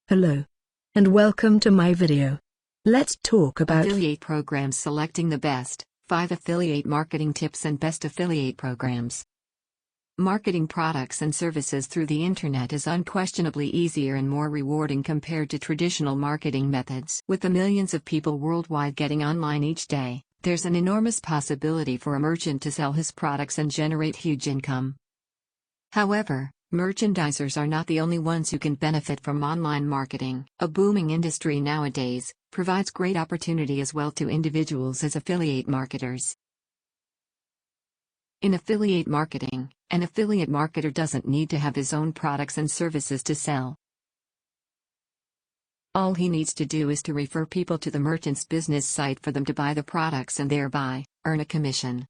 Hello. And welcome to my video. Let's talk about Affiliate programs. Selecting the best 5 affiliate marketing tips and best affiliate programs. Marketing products and services through the internet is unquestionably easier and more rewarding compared to traditional marketing methods. With the millions of people worldwide getting online each day, there's an enormous possibility for a merchant to sell his products and generate huge income. However, merchandisers are not the only ones who can benefit from online marketing. A booming industry nowadays provides great opportunity as well to individuals as affiliate marketers. In affiliate marketing, an affiliate marketer doesn't need to have his own products and services to sell. All he needs to do is to refer people to the merchant's business site for them to buy the products and thereby earn a commission.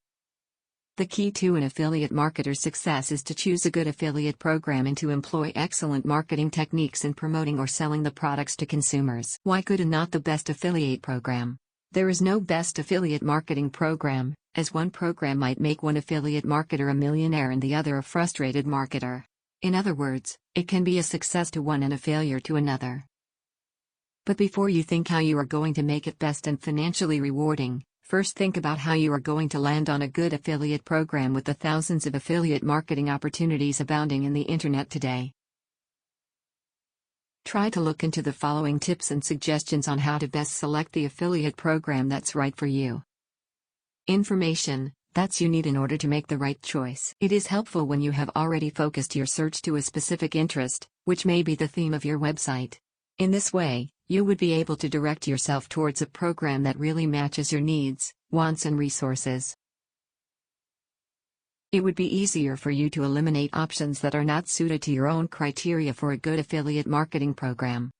The key to an affiliate marketer's success is to choose a good affiliate program and to employ excellent marketing techniques in promoting or selling the products to consumers. Why good and not the best affiliate program? There is no best affiliate marketing program, as one program might make one affiliate marketer a millionaire and the other a frustrated marketer. In other words, it can be a success to one and a failure to another. But before you think how you are going to make it best and financially rewarding, first think about how you are going to land on a good affiliate program with the thousands of affiliate marketing opportunities abounding in the internet today. Try to look into the following tips and suggestions on how to best select the affiliate program that's right for you. Information that's you need in order to make the right choice. It is helpful when you have already focused your search to a specific interest, which may be the theme of your website. In this way, you would be able to direct yourself towards a program that really matches your needs, wants and resources. It would be easier for you to eliminate options that are not suited to your own criteria for a good affiliate marketing program.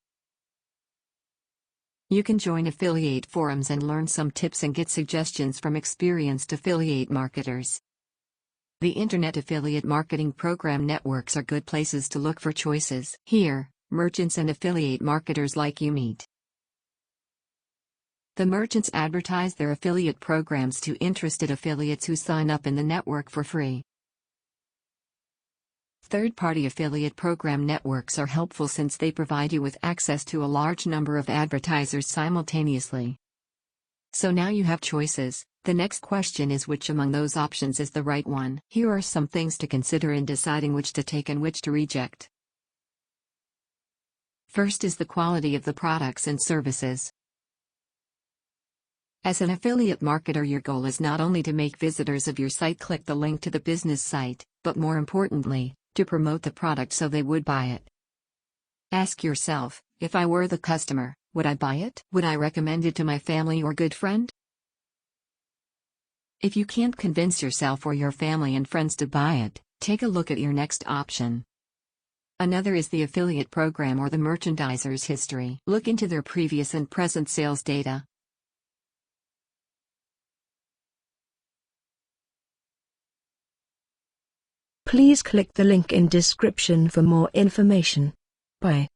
You can join affiliate forums and learn some tips and get suggestions from experienced affiliate marketers. The Internet Affiliate Marketing Program networks are good places to look for choices. Here, merchants and affiliate marketers like you meet. The merchants advertise their affiliate programs to interested affiliates who sign up in the network for free. Third-party affiliate program networks are helpful since they provide you with access to a large number of advertisers simultaneously. So now you have choices. The next question is which among those options is the right one. Here are some things to consider in deciding which to take and which to reject. First is the quality of the products and services. As an affiliate marketer, your goal is not only to make visitors of your site click the link to the business site, but more importantly, to promote the product so they would buy it. Ask yourself, if I were the customer, would I buy it? Would I recommend it to my family or good friend? If you can't convince yourself or your family and friends to buy it, take a look at your next option. Another is the affiliate program or the merchandiser's history. Look into their previous and present sales data. Please click the link in description for more information. Bye.